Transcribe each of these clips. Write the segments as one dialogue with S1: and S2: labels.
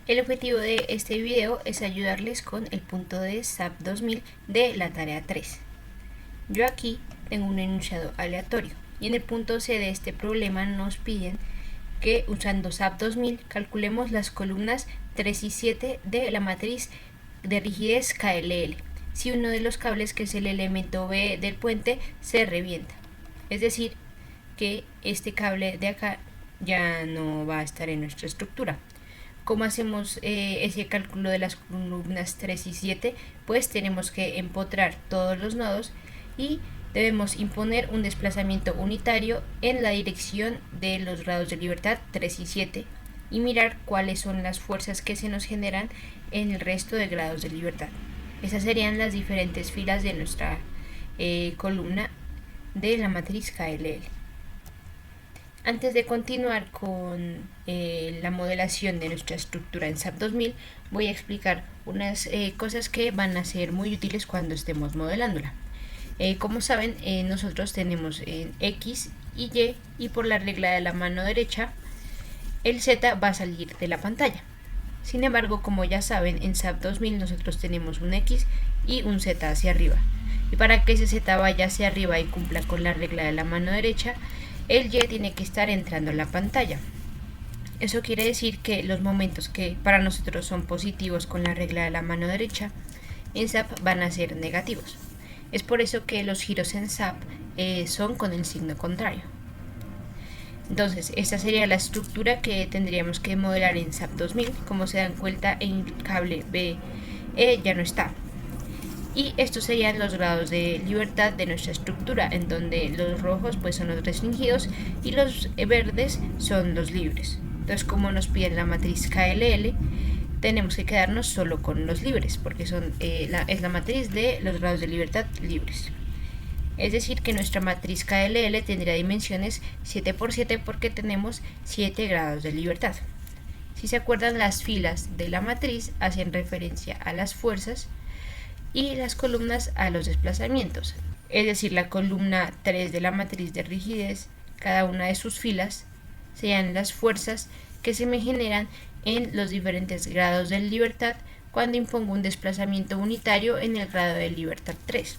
S1: El objetivo de este video es ayudarles con el punto de SAP 2000 de la tarea 3. Yo aquí tengo un enunciado aleatorio y en el punto C de este problema nos piden que usando SAP 2000 calculemos las columnas 3 y 7 de la matriz de rigidez KLL si uno de los cables, que es el elemento B del puente, se revienta. Es decir, que este cable de acá ya no va a estar en nuestra estructura. ¿Cómo hacemos ese cálculo de las columnas 3 y 7? Pues tenemos que empotrar todos los nodos y debemos imponer un desplazamiento unitario en la dirección de los grados de libertad 3 y 7 y mirar cuáles son las fuerzas que se nos generan en el resto de grados de libertad. Esas serían las diferentes filas de nuestra columna de la matriz KLL. Antes de continuar con la modelación de nuestra estructura en SAP 2000, voy a explicar unas cosas que van a ser muy útiles cuando estemos modelándola. Como saben, nosotros tenemos X y Y, y por la regla de la mano derecha, el Z va a salir de la pantalla. Sin embargo, como ya saben, en SAP 2000 nosotros tenemos un X y un Z hacia arriba. Y para que ese Z vaya hacia arriba y cumpla con la regla de la mano derecha, el Y tiene que estar entrando en la pantalla. Eso quiere decir que los momentos que para nosotros son positivos con la regla de la mano derecha, en SAP van a ser negativos. Es por eso que los giros en SAP son con el signo contrario. Entonces, esta sería la estructura que tendríamos que modelar en SAP 2000. Como se dan cuenta, el cable BE ya no está. Y estos serían los grados de libertad de nuestra estructura, en donde los rojos pues son los restringidos y los verdes son los libres. Entonces, como nos piden la matriz KLL, tenemos que quedarnos solo con los libres, porque es la matriz de los grados de libertad libres. Es decir, que nuestra matriz KLL tendría dimensiones 7 por 7 porque tenemos 7 grados de libertad. Si se acuerdan, las filas de la matriz hacen referencia a las fuerzas y las columnas a los desplazamientos. Es decir, la columna 3 de la matriz de rigidez, cada una de sus filas serían las fuerzas que se me generan en los diferentes grados de libertad cuando impongo un desplazamiento unitario en el grado de libertad 3.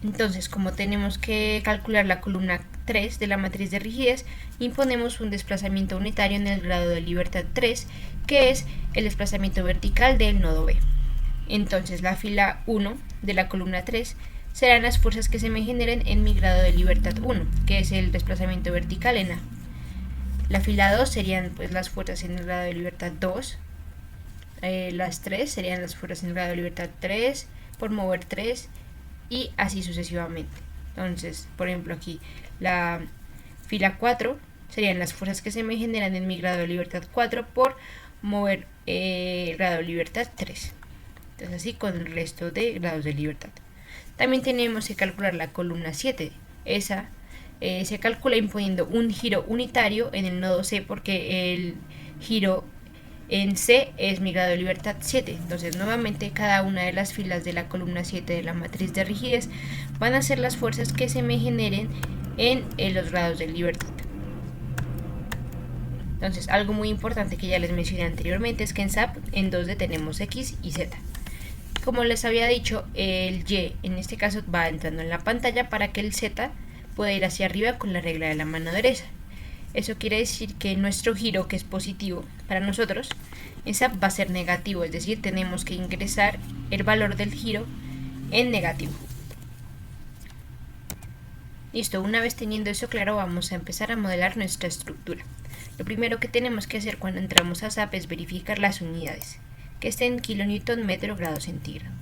S1: Entonces, como tenemos que calcular la columna 3 de la matriz de rigidez, imponemos un desplazamiento unitario en el grado de libertad 3, que es el desplazamiento vertical del nodo B. Entonces, la fila 1 de la columna 3 serán las fuerzas que se me generen en mi grado de libertad 1, que es el desplazamiento vertical en A. La fila 2 serían pues las fuerzas en el grado de libertad 2. Las 3 serían las fuerzas en el grado de libertad 3 por mover 3 y así sucesivamente. Entonces, por ejemplo, aquí la fila 4 serían las fuerzas que se me generan en mi grado de libertad 4 por mover grado de libertad 3. Entonces, así con el resto de grados de libertad. También tenemos que calcular la columna 7. Esa se calcula imponiendo un giro unitario en el nodo C, porque el giro en C es mi grado de libertad 7. Entonces, nuevamente, cada una de las filas de la columna 7 de la matriz de rigidez van a ser las fuerzas que se me generen en los grados de libertad. Entonces, algo muy importante que ya les mencioné anteriormente es que en SAP en 2D tenemos X y Z. Como les había dicho, el Y en este caso va entrando en la pantalla para que el Z pueda ir hacia arriba con la regla de la mano derecha. Eso quiere decir que nuestro giro, que es positivo para nosotros, esa va a ser negativo, es decir, tenemos que ingresar el valor del giro en negativo. Listo, una vez teniendo eso claro, vamos a empezar a modelar nuestra estructura. Lo primero que tenemos que hacer cuando entramos a SAP es verificar las unidades, que estén en kilonewton metro grado centígrado.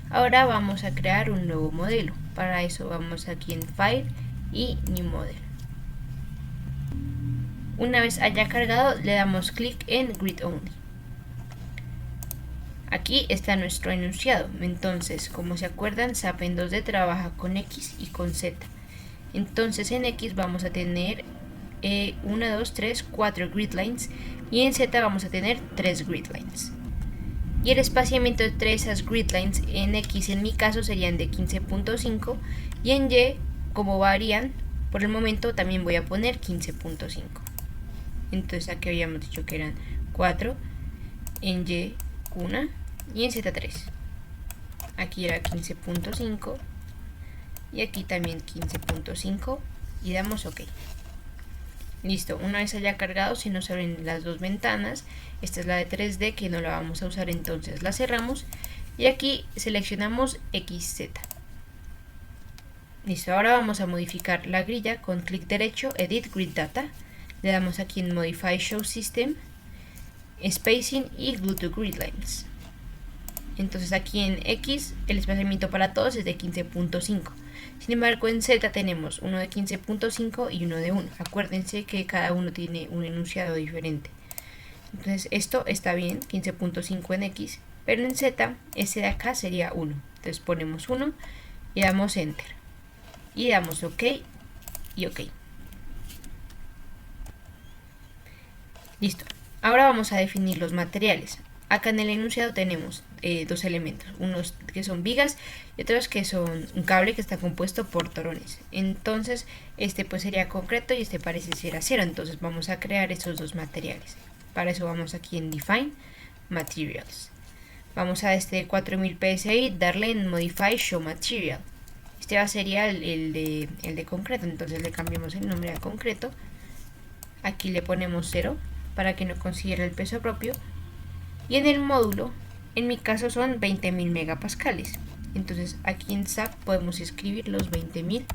S1: Ahora vamos a crear un nuevo modelo. Para eso vamos aquí en File y New Model. Una vez haya cargado, le damos clic en Grid Only. Aquí está nuestro enunciado. Entonces, como se acuerdan, SAP en 2D trabaja con X y con Z. Entonces, en X vamos a tener 1, 2, 3, 4 grid lines y en Z vamos a tener 3 grid lines. Y el espaciamiento entre esas grid lines en X en mi caso serían de 15.5 y en Y, como varían, por el momento también voy a poner 15.5. Entonces aquí habíamos dicho que eran 4 en Y 1 y en Z3. Aquí era 15.5 y aquí también 15.5 y damos OK. Listo, una vez haya cargado, si nos abren las dos ventanas, esta es la de 3D que no la vamos a usar, entonces la cerramos y aquí seleccionamos XZ. Listo, ahora vamos a modificar la grilla con clic derecho, Edit Grid Data, le damos aquí en Modify Show System, Spacing y Glue to Grid Lines. Entonces aquí en X el espaciamiento para todos es de 15.5. Sin embargo en Z tenemos uno de 15.5 y uno de 1. Acuérdense que cada uno tiene un enunciado diferente. Entonces esto está bien, 15.5 en X, pero en Z este de acá sería 1. Entonces ponemos 1 y damos Enter. Y damos OK y OK. Listo. Ahora vamos a definir los materiales. Acá en el enunciado tenemos dos elementos, unos que son vigas y otros que son un cable que está compuesto por torones. Entonces este pues sería concreto y este parece ser acero, entonces vamos a crear esos dos materiales. Para eso vamos aquí en Define Materials. Vamos a este 4000 PSI, darle en Modify Show Material. Este sería el de concreto, entonces le cambiamos el nombre a concreto. Aquí le ponemos 0 para que no considere el peso propio. Y en el módulo, en mi caso son 20.000 megapascales. Entonces aquí en SAP podemos escribir los 20.000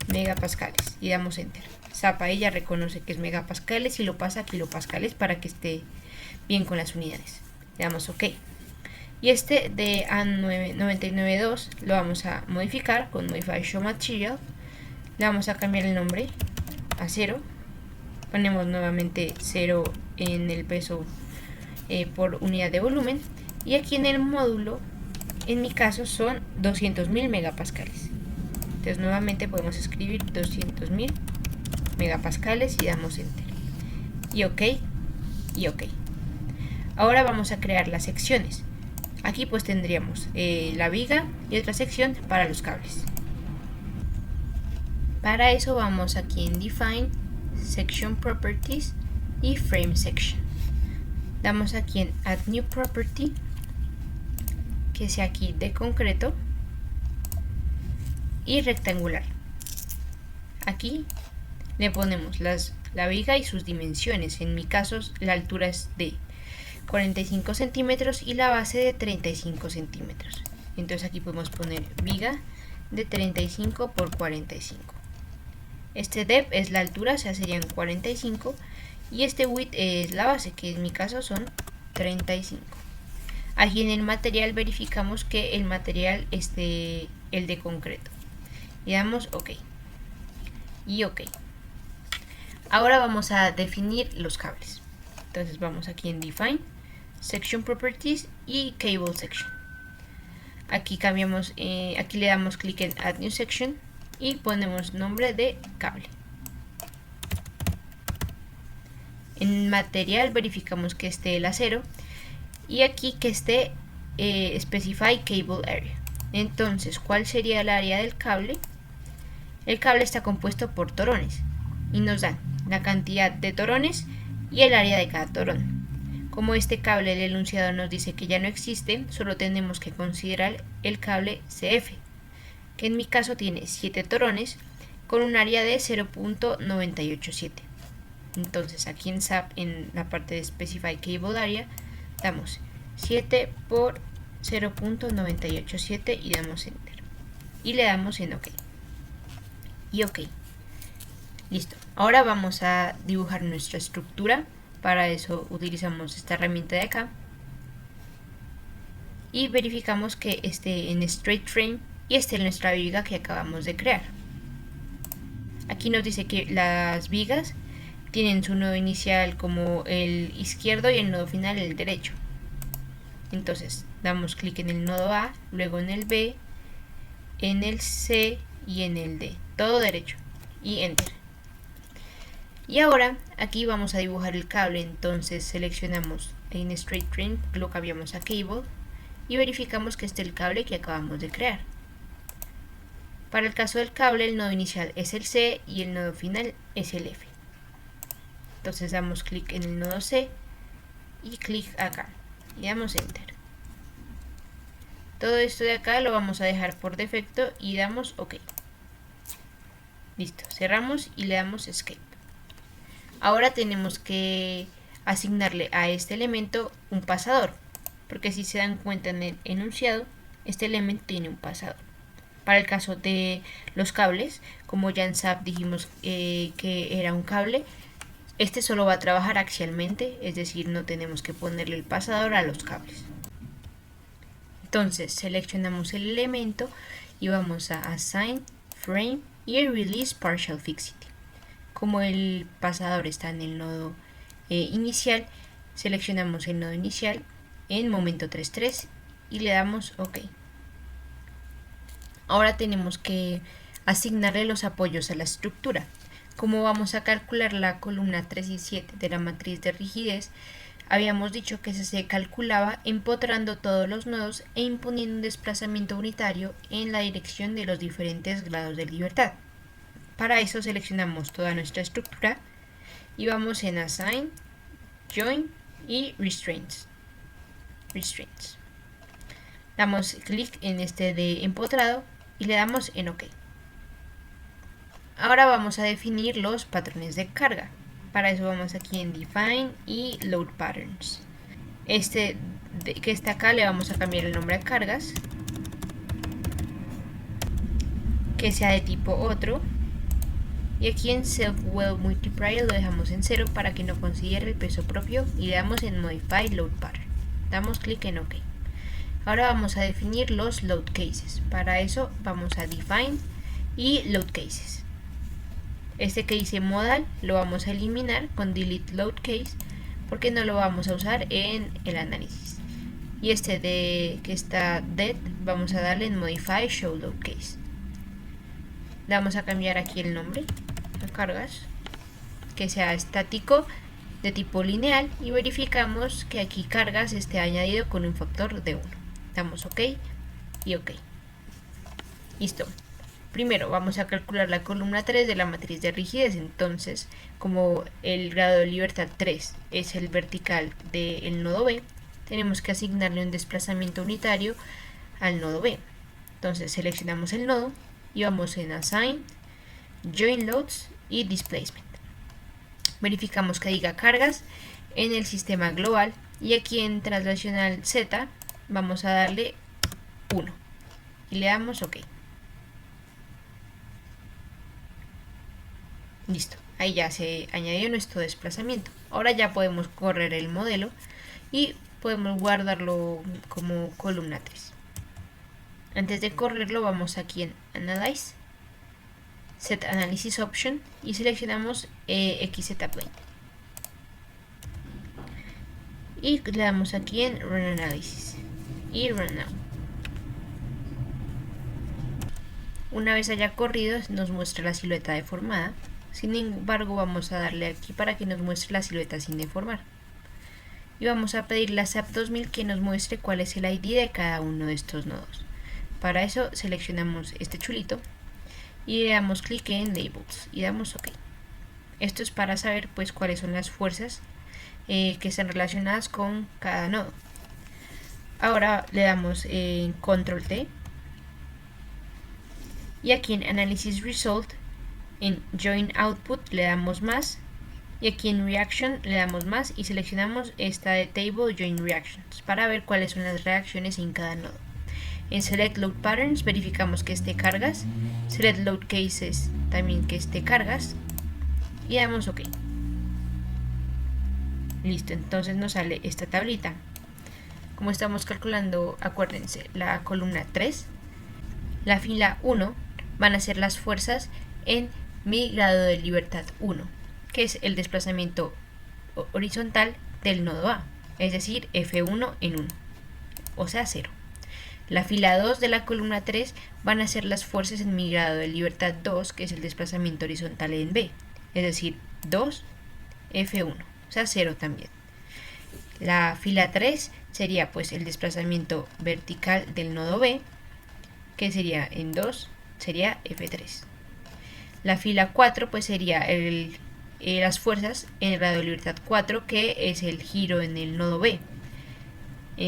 S1: megapascales y damos Enter. SAP ahí ya reconoce que es megapascales y lo pasa a kilopascales para que esté bien con las unidades. Le damos OK. Y este de A992 lo vamos a modificar con Modify Show Material. Le vamos a cambiar el nombre a 0. Ponemos nuevamente 0 en el peso por unidad de volumen, y aquí en el módulo en mi caso son 200.000 megapascales. Entonces nuevamente podemos escribir 200.000 megapascales y damos Enter y OK y OK. Ahora vamos a crear las secciones. Aquí pues tendríamos la viga y otra sección para los cables. Para eso vamos aquí en Define Section Properties y Frame Section. Damos aquí en Add New Property, que sea aquí de concreto y rectangular. Aquí le ponemos la viga y sus dimensiones. En mi caso la altura es de 45 centímetros y la base de 35 centímetros. Entonces aquí podemos poner viga de 35 por 45. Este depth es la altura, o sea serían 45. Y este width es la base, que en mi caso son 35. Aquí en el material verificamos que el material esté el de concreto. Y damos OK. Y OK. Ahora vamos a definir los cables. Entonces vamos aquí en Define, Section Properties y Cable Section. Aquí cambiamos, aquí le damos clic en Add New Section y ponemos nombre de cable. En material verificamos que esté el acero y aquí que esté Specify Cable Area. Entonces, ¿cuál sería el área del cable? El cable está compuesto por torones y nos dan la cantidad de torones y el área de cada torón. Como este cable, el enunciado nos dice que ya no existe, solo tenemos que considerar el cable CF, que en mi caso tiene 7 torones con un área de 0.987. Entonces aquí en SAP, en la parte de Specify Cable Area, damos 7 por 0.987 y damos Enter. Y le damos en OK. Y OK. Listo. Ahora vamos a dibujar nuestra estructura. Para eso utilizamos esta herramienta de acá. Y verificamos que esté en Straight Frame y esté en nuestra viga que acabamos de crear. Aquí nos dice que las vigas tienen su nodo inicial como el izquierdo y el nodo final el derecho. Entonces damos clic en el nodo A, luego en el B, en el C y en el D, todo derecho, y Enter. Y ahora aquí vamos a dibujar el cable, entonces seleccionamos en Straight Frame, lo cambiamos a Cable y verificamos que este es el cable que acabamos de crear. Para el caso del cable, el nodo inicial es el C y el nodo final es el F. Entonces damos clic en el nodo C y clic acá. y damos enter. Todo esto de acá lo vamos a dejar por defecto y damos OK. Listo, cerramos y le damos escape. Ahora tenemos que asignarle a este elemento un pasador, porque si se dan cuenta en el enunciado, este elemento tiene un pasador. Para el caso de los cables, como ya en SAP dijimos que era un cable, este solo va a trabajar axialmente, es decir, no tenemos que ponerle el pasador a los cables. Entonces seleccionamos el elemento y vamos a Assign, Frame y Release Partial Fixity. Como el pasador está en el nodo inicial, seleccionamos el nodo inicial en momento 3.3 y le damos OK. Ahora tenemos que asignarle los apoyos a la estructura. Como vamos a calcular la columna 3 y 7 de la matriz de rigidez, habíamos dicho que se calculaba empotrando todos los nodos e imponiendo un desplazamiento unitario en la dirección de los diferentes grados de libertad. Para eso seleccionamos toda nuestra estructura y vamos en Assign, Join y Restraints. Damos clic en este de empotrado y le damos en OK. Ahora vamos a definir los patrones de carga. Para eso vamos aquí en Define y Load Patterns. Este que está acá le vamos a cambiar el nombre a cargas, que sea de tipo otro. Y aquí en Self Well Multiplier lo dejamos en 0 para que no considere el peso propio y le damos en Modify Load Pattern. Damos clic en OK. Ahora vamos a definir los Load Cases. Para eso vamos a Define y Load Cases. Este que dice Modal lo vamos a eliminar con Delete Load Case porque no lo vamos a usar en el análisis. Y este de que está Dead vamos a darle en Modify Show Load Case. Le vamos a cambiar aquí el nombre a cargas, que sea estático de tipo lineal y verificamos que aquí cargas esté añadido con un factor de 1. Damos OK y OK. Listo. Primero vamos a calcular la columna 3 de la matriz de rigidez. Entonces, como el grado de libertad 3 es el vertical del nodo B, tenemos que asignarle un desplazamiento unitario al nodo B. Entonces seleccionamos el nodo y vamos en Assign, Join Loads y Displacement. Verificamos que diga cargas en el sistema global y aquí en Translacional Z vamos a darle 1 y le damos OK. Listo, ahí ya se añadió nuestro desplazamiento. Ahora ya podemos correr el modelo y podemos guardarlo como columna 3. Antes de correrlo vamos aquí en Analyze, Set Analysis Option y seleccionamos XZ Plane. Y le damos aquí en Run Analysis y Run Now. Una vez haya corrido nos muestra la silueta deformada. Sin embargo, vamos a darle aquí para que nos muestre la silueta sin deformar. Y vamos a pedirle a SAP 2000 que nos muestre cuál es el ID de cada uno de estos nodos. Para eso seleccionamos este chulito y le damos clic en Labels y damos OK. Esto es para saber pues cuáles son las fuerzas que están relacionadas con cada nodo. Ahora le damos en Control T y aquí en Analysis Result en Join Output le damos más y aquí en Reaction le damos más y seleccionamos esta de Table Join Reactions para ver cuáles son las reacciones en cada nodo. En Select Load Patterns verificamos que esté cargas, Select Load Cases también que esté cargas y damos OK. Listo, entonces nos sale esta tablita. Como estamos calculando, acuérdense, la columna 3, la fila 1 van a ser las fuerzas en mi grado de libertad 1, que es el desplazamiento horizontal del nodo A, es decir, F1 en 1, o sea 0. La fila 2 de la columna 3 van a ser las fuerzas en mi grado de libertad 2, que es el desplazamiento horizontal en B, es decir, 2, F1, o sea 0 también. La fila 3 sería pues el desplazamiento vertical del nodo B, que sería en 2, sería F3. La fila 4 pues sería las fuerzas en el grado de libertad 4, que es el giro en el nodo B.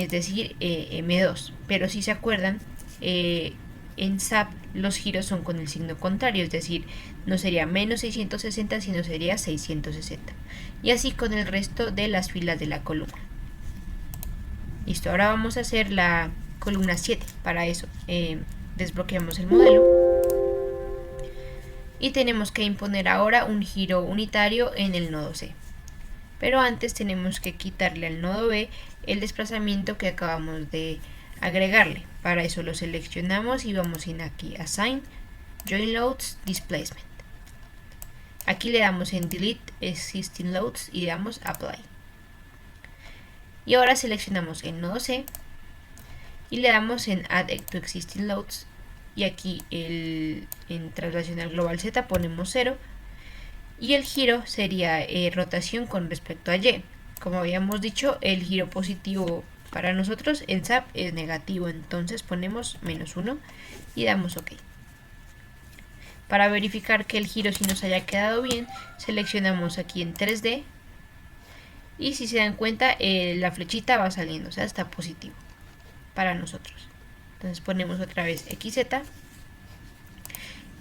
S1: es decir, M2. Pero si se acuerdan, en SAP los giros son con el signo contrario, es decir, no sería menos 660, sino sería 660. Y así con el resto de las filas de la columna. Listo, ahora vamos a hacer la columna 7. Para eso desbloqueamos el modelo. Y tenemos que imponer ahora un giro unitario en el nodo C. Pero antes tenemos que quitarle al nodo B el desplazamiento que acabamos de agregarle. Para eso lo seleccionamos y vamos en aquí Assign, Join Loads, Displacement. Aquí le damos en Delete Existing Loads y le damos Apply. Y ahora seleccionamos el nodo C y le damos en Add to Existing Loads. Y aquí en traslación al global Z ponemos 0. Y el giro sería rotación con respecto a Y. Como habíamos dicho, el giro positivo para nosotros en SAP es negativo, entonces ponemos -1 y damos OK. Para verificar que el giro sí nos haya quedado bien, seleccionamos aquí en 3D y si se dan cuenta la flechita va saliendo, o sea, está positivo para nosotros. Entonces ponemos otra vez XZ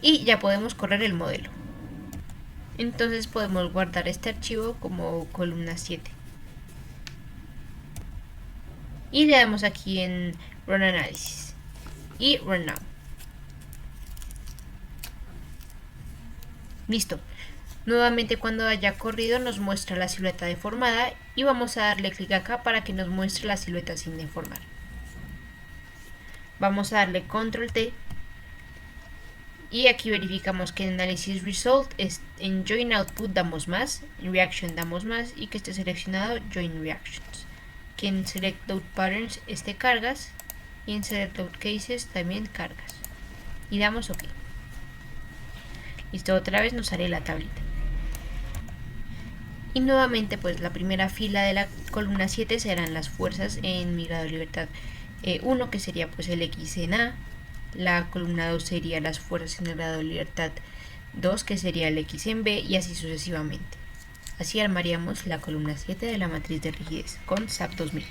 S1: y ya podemos correr el modelo. Entonces podemos guardar este archivo como columna 7. Y le damos aquí en Run Analysis y Run Now. Listo. Nuevamente cuando haya corrido nos muestra la silueta deformada y vamos a darle clic acá para que nos muestre la silueta sin deformar. Vamos a darle Control T y aquí verificamos que en Analysis Result en Join Output damos más, en Reaction damos más y que esté seleccionado Join Reactions. Que en Select Load Patterns esté cargas y en Select Load Cases también cargas. Y damos OK. Listo, otra vez nos sale la tablita. Y nuevamente pues la primera fila de la columna 7 serán las fuerzas en mi grado de libertad 1, que sería pues el X en A. La columna 2 sería las fuerzas en el grado de libertad 2, que sería el X en B, y así sucesivamente. Así armaríamos la columna 7 de la matriz de rigidez con SAP 2000.